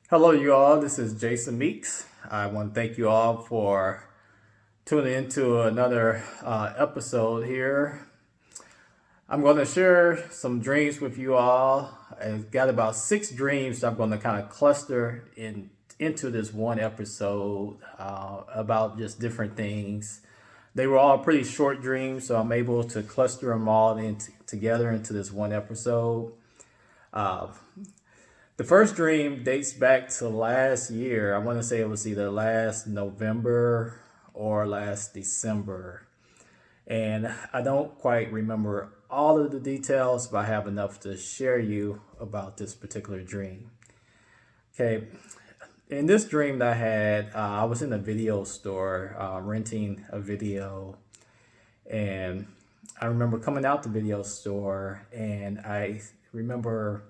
Hello, you all. This is Jason Meeks. I want to thank you all for tuning into another episode here. I'm going to share some dreams with you all. I've got about 6 dreams that I'm going to kind of cluster into this one episode about just different things. They were all pretty short dreams, so I'm able to cluster them all together into this one episode. Uh, The first dream dates back to last year. I want to say it was either last November or last December. And I don't quite remember all of the details, but I have enough to share you about this particular dream. Okay, in this dream that I had, I was in a video store renting a video, and I remember coming out the video store, and I remember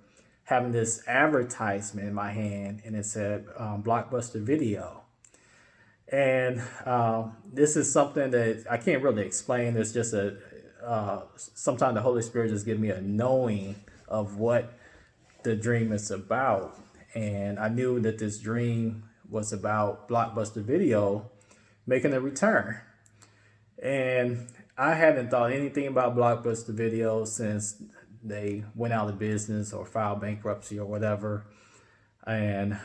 having this advertisement in my hand, and it said Blockbuster Video. And this is something that I can't really explain. It's just sometimes the Holy Spirit just gives me a knowing of what the dream is about. And I knew that this dream was about Blockbuster Video making a return. And I hadn't thought anything about Blockbuster Video since they went out of business or filed bankruptcy or whatever. And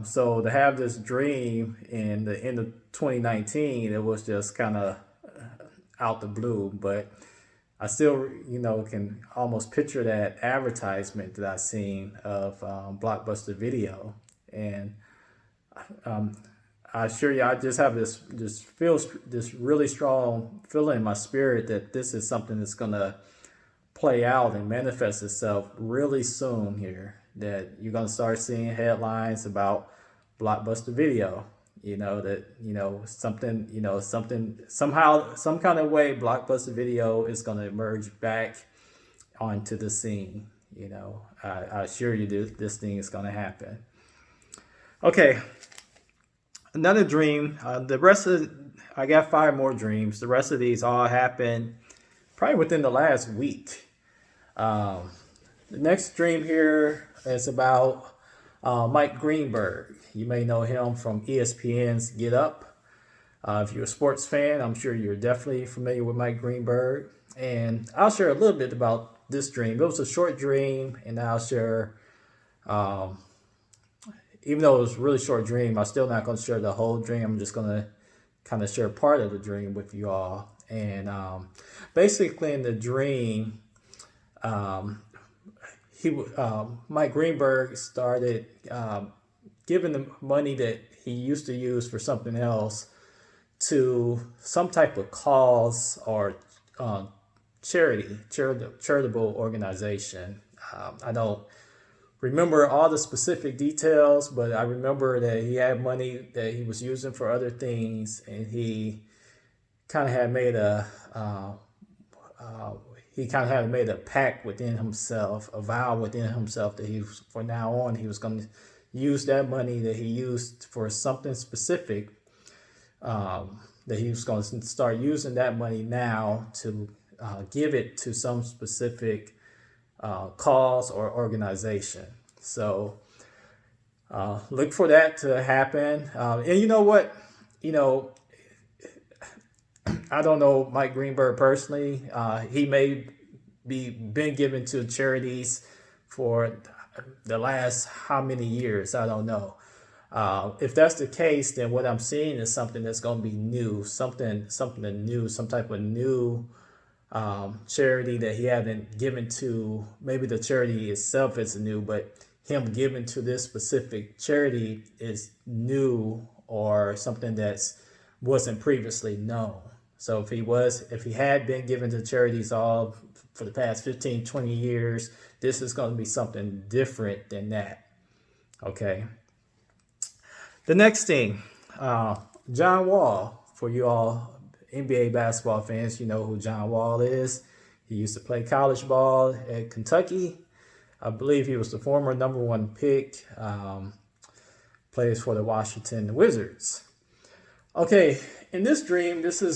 so to have this dream in the end of 2019, it was just kind of out the blue. But I still, can almost picture that advertisement that I seen of Blockbuster Video. And I assure you, I just have this really strong feeling in my spirit that this is something that's going to play out and manifest itself really soon here, that you're going to start seeing headlines about Blockbuster Video. Something somehow, some kind of way, Blockbuster Video is going to emerge back onto the scene. I assure you this thing is going to happen. Okay, another dream. I got 5 more dreams. The rest of these all happened probably within the last week. The next dream here is about Mike Greenberg. You may know him from ESPN's Get Up. If you're a sports fan, I'm sure you're definitely familiar with Mike Greenberg. And I'll share a little bit about this dream. It was a short dream, and I'll share, even though it was a really short dream, I'm still not going to share the whole dream. I'm just going to kind of share part of the dream with you all. And basically in the dream, Mike Greenberg started giving the money that he used to use for something else to some type of cause or charitable organization. I don't remember all the specific details, but I remember that he had money that he was using for other things, and he kind of had made a pact within himself, a vow within himself that from now on, he was going to use that money that he used for something specific, that he was going to start using that money now to give it to some specific cause or organization. So look for that to happen. And you know what? I don't know Mike Greenberg personally. He may be been given to charities for the last how many years, I don't know. If that's the case, then what I'm seeing is something that's going to be new, something new, some type of new charity that he hadn't given to. Maybe the charity itself is new, but him giving to this specific charity is new or something that's wasn't previously known. So if he had been given to charities all for the past 15, 20 years, this is going to be something different than that. Okay. The next thing, John Wall, for you all NBA basketball fans, you know who John Wall is. He used to play college ball at Kentucky. I believe he was the former number 1 pick, plays for the Washington Wizards. Okay, in this dream, was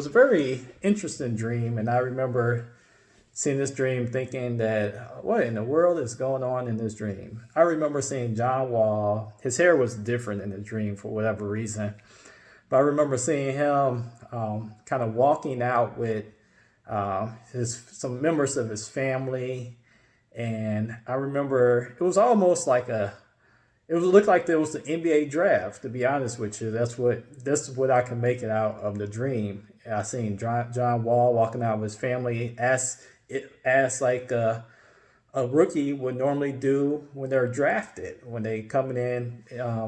a very interesting dream, and I remember seeing this dream thinking that, what in the world is going on in this dream? I remember seeing John Wall. His hair was different in the dream for whatever reason. But I remember seeing him kind of walking out with some members of his family. And I remember it was almost like it looked like there was the NBA draft, to be honest with you. That's what I can make it out of the dream. I seen John Wall walking out with his family as like a rookie would normally do when they're drafted, when they coming in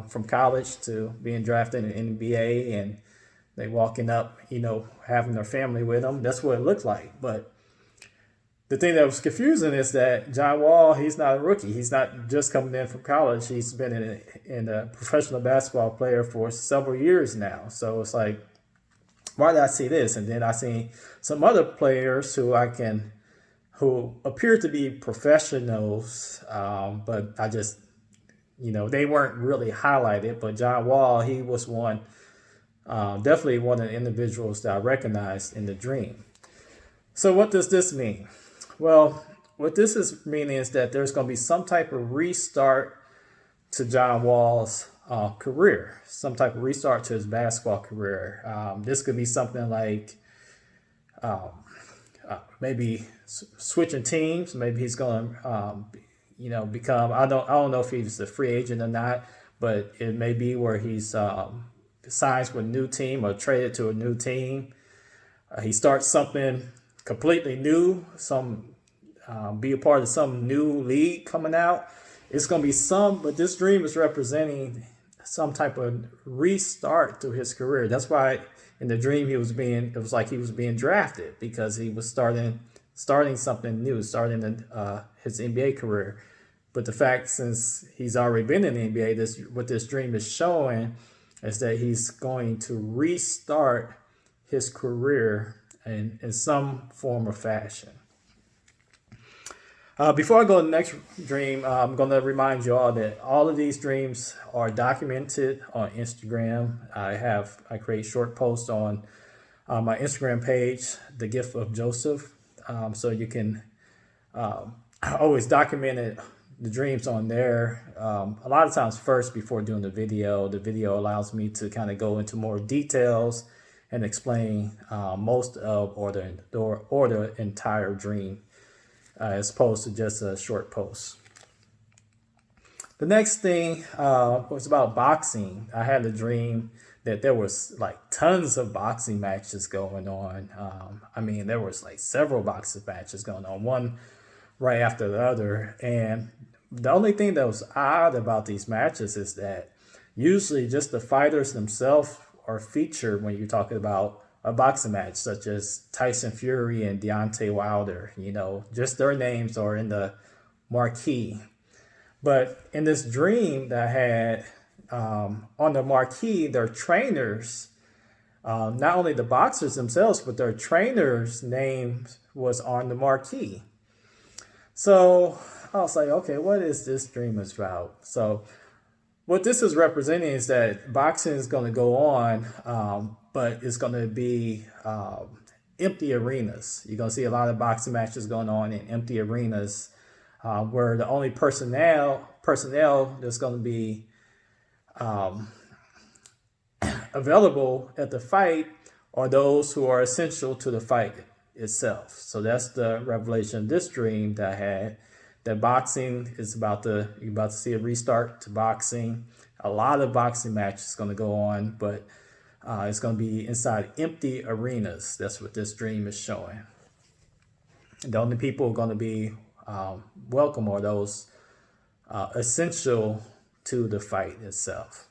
from college to being drafted in the NBA, and they walking up, having their family with them. That's what it looked like. But the thing that was confusing is that John Wall, he's not a rookie. He's not just coming in from college. He's been in a professional basketball player for several years now. So it's like, why did I see this? And then I seen some other players who appear to be professionals, but I just, they weren't really highlighted. But John Wall, he was definitely one of the individuals that I recognized in the dream. So what does this mean? Well, what this is meaning is that there's going to be some type of restart to John Wall's career, some type of restart to his basketball career. This could be something like maybe switching teams. Maybe he's going to, become. I don't know if he's a free agent or not, but it may be where he's signs with a new team or traded to a new team. He starts something completely new, be a part of some new league coming out. It's going to be but this dream is representing some type of restart to his career. That's why in the dream it was like he was being drafted, because he was starting something new, starting his NBA career. But the fact, since he's already been in the NBA, what this dream is showing is that he's going to restart his career in some form or fashion. Before I go to the next dream, I'm going to remind you all that all of these dreams are documented on Instagram. I create short posts on my Instagram page, The Gift of Joseph. So you can always document the dreams on there. A lot of times first, before doing the video allows me to kind of go into more details and explain most of or the entire dream, as opposed to just a short post. The next thing was about boxing. I had a dream that there was like tons of boxing matches going on. There was like several boxing matches going on, one right after the other. And the only thing that was odd about these matches is that usually just the fighters themselves are featured when you're talking about a boxing match, such as Tyson Fury and Deontay Wilder. Just their names are in the marquee. But in this dream that I had, on the marquee, their trainers, not only the boxers themselves, but their trainers' names was on the marquee. So I was like, okay, what is this dream about? So what this is representing is that boxing is going to go on, but it's going to be empty arenas. You're going to see a lot of boxing matches going on in empty arenas, where the only personnel that's going to be available at the fight are those who are essential to the fight itself. So that's the revelation of this dream that I had. That boxing is you're about to see a restart to boxing. A lot of boxing matches going to go on, but it's going to be inside empty arenas. That's what this dream is showing. And the only people going to be welcome are those essential to the fight itself.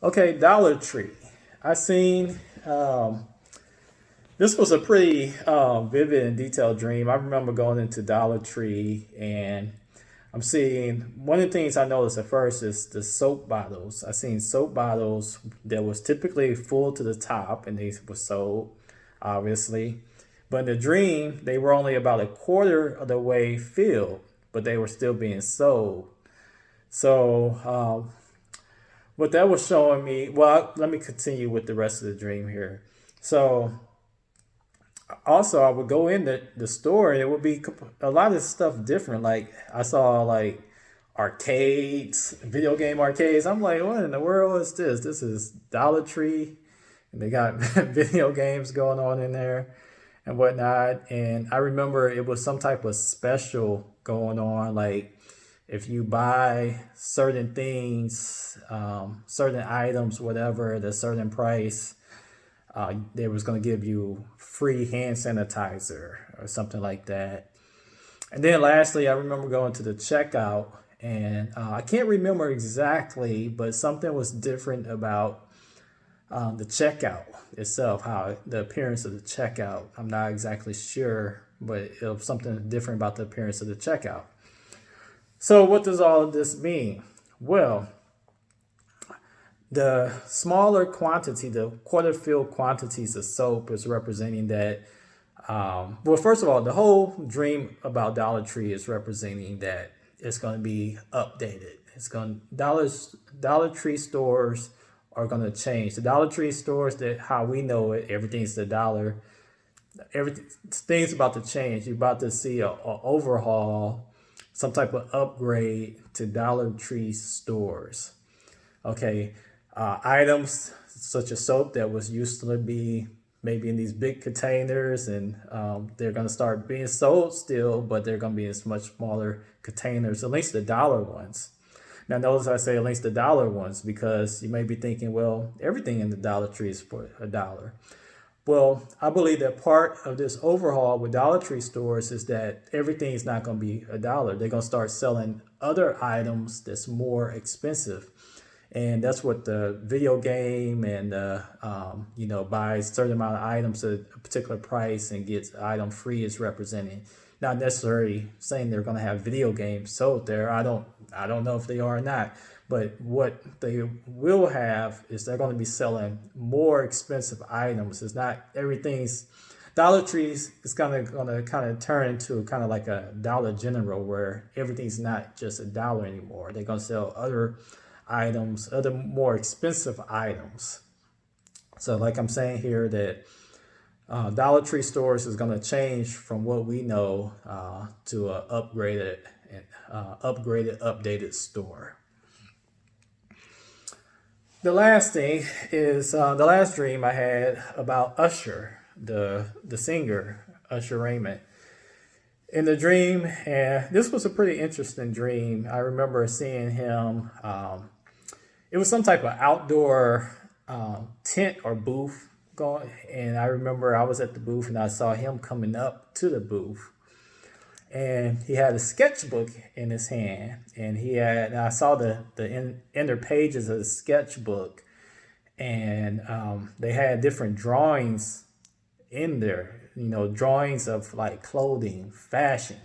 Okay, Dollar Tree. I seen this was a pretty vivid and detailed dream. I remember going into Dollar Tree and I'm seeing, one of the things I noticed at first is the soap bottles. I seen soap bottles that was typically full to the top and they were sold, obviously. But in the dream, they were only about a quarter of the way filled, but they were still being sold. So what that was showing me, well, let me continue with the rest of the dream here. So Also, I would go in the store and it would be a lot of stuff different. Like I saw like arcades, video game arcades. I'm like, what in the world is this? This is Dollar Tree, and they got video games going on in there and whatnot. And I remember it was some type of special going on. Like if you buy certain things, certain items, whatever, at a certain price, they was going to give you free hand sanitizer or something like that. And then lastly, I remember going to the checkout, and I can't remember exactly, but something was different about the checkout itself, how the appearance of the checkout. I'm not exactly sure, but it was something different about the appearance of the checkout. So what does all of this mean? Well, the smaller quantity, the quarter fill quantities of soap is representing that. Well, first of all, the whole dream about Dollar Tree is representing that it's going to be updated. Dollar Tree stores are going to change. The Dollar Tree stores, that how we know it, everything's the dollar. Everything, things about to change. You're about to see a overhaul, some type of upgrade to Dollar Tree stores. Okay, items such as soap that was used to be maybe in these big containers, and they're going to start being sold still, but they're going to be in much smaller containers, at least the dollar ones. Now, notice I say at least the dollar ones because you may be thinking, well, everything in the Dollar Tree is for $1. Well, I believe that part of this overhaul with Dollar Tree stores is that everything is not going to be $1. They're going to start selling other items that's more expensive. And that's what the video game and, buys a certain amount of items at a particular price and gets item free is representing. Not necessarily saying they're going to have video games sold there. I don't know if they are or not. But what they will have is they're going to be selling more expensive items. It's not everything's Dollar Trees is going to kind of turn into kind of like a Dollar General where everything's not just $1 anymore. They're going to sell other items, other more expensive items. So like I'm saying here that Dollar Tree stores is going to change from what we know to a updated store. The last thing is the last dream I had about Usher, the singer, Usher Raymond. In the dream, and this was a pretty interesting dream. I remember seeing him. It was some type of outdoor tent or booth going, and I remember I was at the booth and I saw him coming up to the booth, and he had a sketchbook in his hand, and I saw the inner pages of the sketchbook, and they had different drawings in there, drawings of like clothing, fashion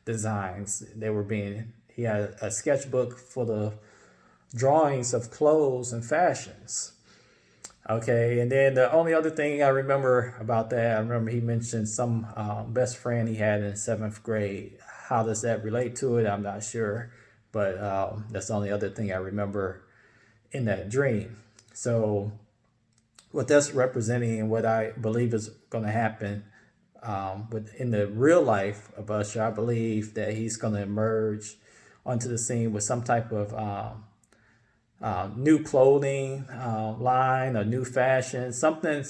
designs. He had a sketchbook full of drawings of clothes and fashions. Okay, and then the only other thing I remember about that, I remember he mentioned some best friend he had in seventh grade. How does that relate to it? I'm not sure, but that's the only other thing I remember in that dream. So what that's representing and what I believe is going to happen but in the real life of Usher, I believe that he's going to emerge onto the scene with some type of new clothing line or new fashion, something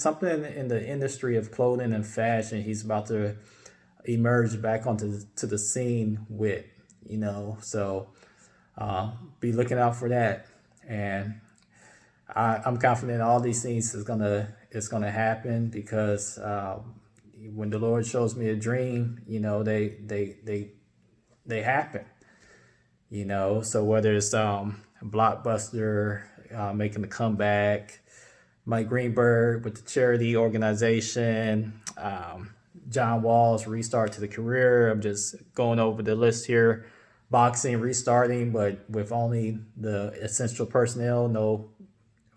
in the industry of clothing and fashion. He's about to emerge back onto the scene with, so be looking out for that. And I'm confident all these things is gonna happen because when the Lord shows me a dream, they happen. So whether it's Blockbuster making a comeback, Mike Greenberg with the charity organization, John Wall's restart to the career. I'm just going over the list here. Boxing restarting, but with only the essential personnel, no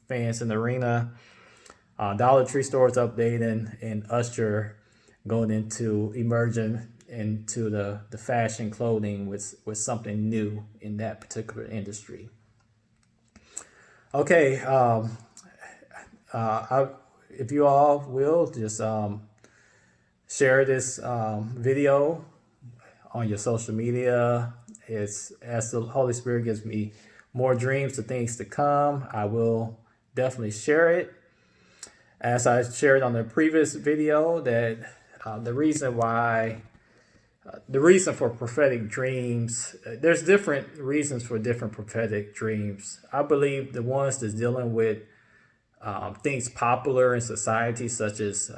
fans in the arena. Dollar Tree stores updating, and Usher going into emerging into the fashion clothing with something new in that particular industry. Okay, if you all will just share this video on your social media. It's as the Holy Spirit gives me more dreams of things to come, I will definitely share it. As I shared on the previous video, that the reason for prophetic dreams, there's different reasons for different prophetic dreams. I believe the ones that's dealing with things popular in society, such as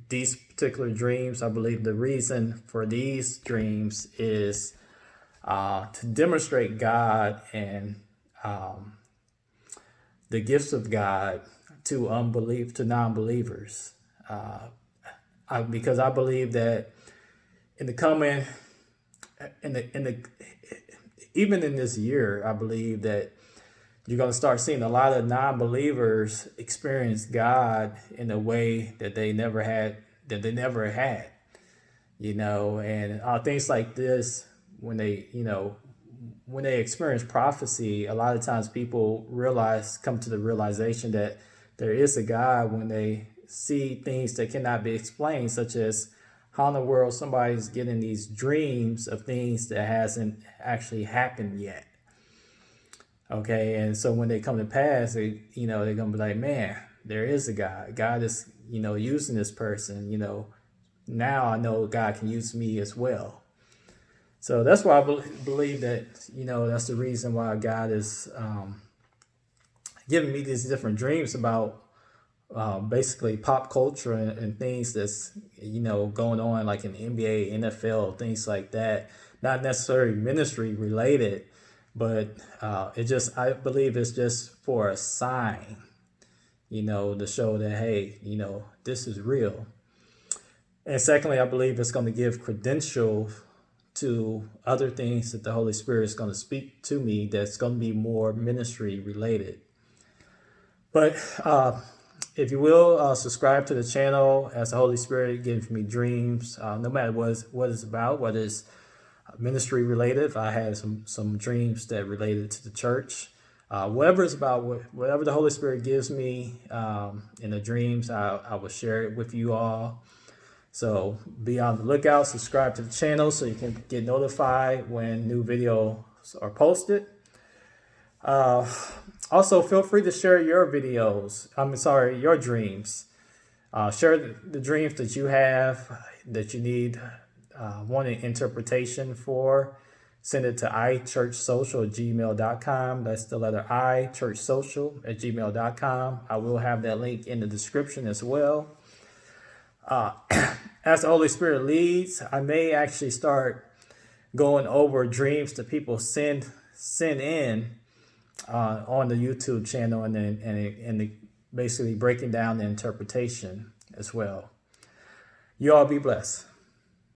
these particular dreams, I believe the reason for these dreams is to demonstrate God and the gifts of God to non-believers. Because I believe that in the coming, even in this year, I believe that you're going to start seeing a lot of non-believers experience God in a way that they never had, and things like this, when they experience prophecy, a lot of times people come to the realization that there is a God when they see things that cannot be explained, such as how in the world somebody's getting these dreams of things that hasn't actually happened yet. Okay, and so when they come to pass, they're gonna be like, man, there is a God. God is, using this person. Now I know God can use me as well. So that's why I believe that, that's the reason why God is giving me these different dreams about basically pop culture and things that's, going on like in the NBA, NFL, things like that. Not necessarily ministry related, but I believe it's just for a sign, to show that, hey, this is real. And secondly, I believe it's going to give credentials to other things that the Holy Spirit is going to speak to me that's going to be more ministry related. But if you will, subscribe to the channel as the Holy Spirit gives me dreams, no matter what it's about, whether it's ministry related. If I had some dreams that related to the church, whatever it's about, whatever the Holy Spirit gives me in the dreams, I will share it with you all. So be on the lookout, subscribe to the channel so you can get notified when new videos are posted. Also, feel free to share your your dreams. Share the dreams that you have that you need wanting interpretation for. Send it to ichurchsocial@gmail.com. That's the letter I, churchsocial@gmail.com. I will have that link in the description as well. As the Holy Spirit leads, I may actually start going over dreams that people send in on the YouTube channel, and basically breaking down the interpretation as well. You all be blessed.